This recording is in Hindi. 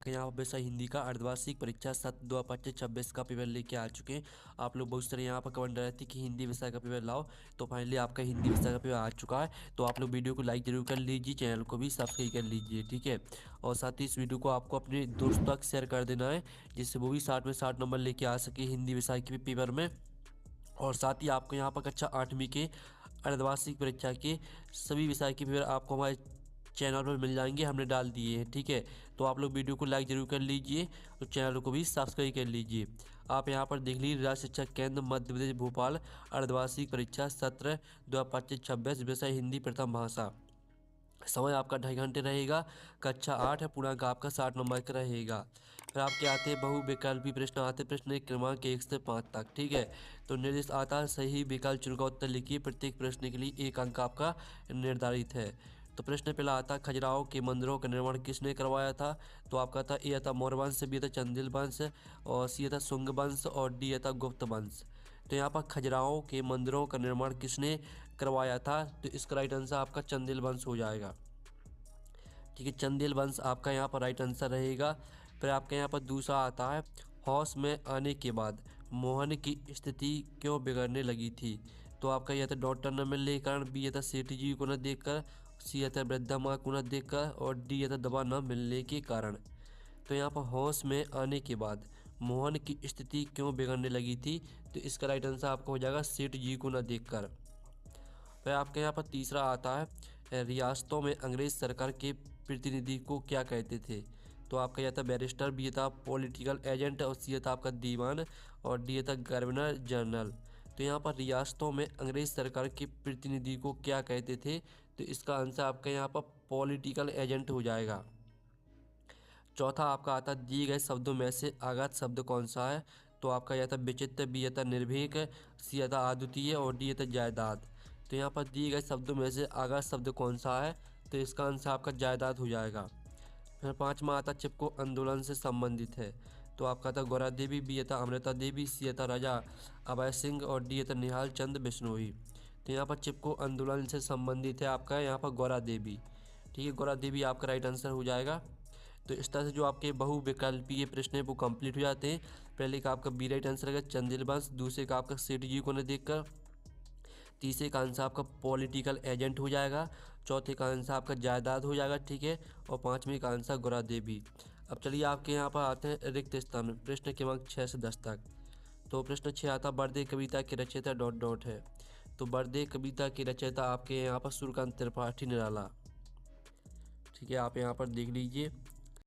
आपके यहाँ पर विषय हिंदी का अर्धवार्षिक परीक्षा सत्र 2025-26 का पेपर लेके आ चुके हैं। आप लोग बहुत सारे यहाँ पर कमेंट रहे थे कि हिंदी विषय का पेपर लाओ, तो फाइनली आपका हिंदी विषय का पेपर आ चुका है। तो आप लोग वीडियो को लाइक जरूर कर लीजिए, चैनल को भी सब्सक्राइब कर लीजिए, ठीक है। और साथ ही इस वीडियो को आपको अपने दोस्तों तक शेयर कर देना है, जिससे वो भी 60 में 60 नंबर लेके आ सके हिंदी विषय के पेपर में। और साथ ही आपको यहाँ पर कक्षा 8वीं के अर्धवार्षिक परीक्षा के सभी विषय के पेपर आपको हमारे चैनल पर मिल जाएंगे, हमने डाल दिए हैं, ठीक है। तो आप लोग वीडियो को लाइक जरूर कर लीजिए और चैनल को भी सब्सक्राइब कर लीजिए। आप यहाँ पर देख लीजिए, राज्य शिक्षा केंद्र मध्य प्रदेश भोपाल अर्धवार्षिक परीक्षा सत्र 2025-26 विषय हिंदी प्रथम भाषा। समय आपका 2.5 घंटे रहेगा। कक्षा 8 है, पूर्णांक आपका 60 नंबर का रहेगा। फिर आपके आते हैं बहुविकल्पी प्रश्न आते हैं, प्रश्न क्रमांक 1 से 5 तक, ठीक है। तो निर्देश आता है सही विकल्प चुनकर उत्तर लिखिए, प्रत्येक प्रश्न के लिए 1 अंक आपका निर्धारित है। तो प्रश्न पहला आता, खजुराहो के मंदिरों का निर्माण किसने करवाया था? तो आपका था ए था मौर्य वंश, बी था चंदेल वंश, और सी था शुंग वंश, और डी था गुप्त वंश। तो यहाँ पर खजुराहो के मंदिरों का निर्माण किसने करवाया था? तो इसका राइट आंसर आपका चंदेल वंश हो जाएगा, ठीक है। चंदेल वंश आपका यहाँ पर राइट आंसर रहेगा। फिर आपके यहाँ पर दूसरा आता है, होश में आने के बाद मोहन की स्थिति क्यों बिगड़ने लगी थी? तो आपका यह था डॉक्टर न मिलने के कारण, बी था सेठ जी को न देखकर, सी था वृद्धा माँ को न देखकर, और डी था दवा न मिलने के कारण। तो यहाँ पर होश में आने के बाद मोहन की स्थिति क्यों बिगड़ने लगी थी? तो इसका राइट आंसर आपका हो जाएगा सेठ जी को न देखकर। फिर आपके यहाँ पर तीसरा आता है, रियासतों में अंग्रेज सरकार के प्रतिनिधि को क्या कहते थे? तो आपका यह था बैरिस्टर, बी था पॉलिटिकल एजेंट, और सी था आपका दीवान, और डी था गवर्नर जनरल। तो यहाँ पर रियासतों में अंग्रेज सरकार के प्रतिनिधि को क्या कहते थे? तो इसका आंसर आपका यहाँ पर पॉलिटिकल एजेंट हो जाएगा। चौथा आपका आता, दिए गए शब्दों में से आगात शब्द कौन सा है? तो आपका यह था विचित्र, बी था निर्भीक, सी था अद्वितीय, और डी था जायदाद। तो यहाँ पर दिए गए शब्दों में से आगात शब्द कौन सा है? तो इसका आंसर आपका जायदाद हो जाएगा। फिर पाँचवा आता, चिपको आंदोलन से संबंधित है। तो आपका था गौरा देवी, बी था अमृता देवी, सी था राजा अभय सिंह, और डी था निहाल चंद बिश्नोई। तो यहाँ पर चिपको आंदोलन से संबंधित है आपका यहाँ पर गौरा देवी, ठीक है। गौरा देवी आपका राइट आंसर हो जाएगा। तो इस तरह से जो आपके बहुविकल्पीय प्रश्न है वो कंप्लीट हो जाते हैं। पहले का आपका बी राइट आंसर रहेगा चंदेल वंश, दूसरे का आपका सेठ जी को न देखकर, तीसरे का आंसर आपका पॉलिटिकल एजेंट हो जाएगा, चौथे का आंसर आपका जायदाद हो जाएगा, ठीक है, और पाँचवें का आंसर गौरा देवी। अब चलिए आपके यहाँ पर आते हैं रिक्त स्थान, प्रश्न क्रमांक 6 से 10 तक। तो प्रश्न 6 आता, बर्दे कविता के रचयिता डॉट डॉट है। तो बर्दे कविता के रचयिता आपके यहाँ पर सूर्यकांत त्रिपाठी निराला, ठीक है। आप यहाँ पर देख लीजिए,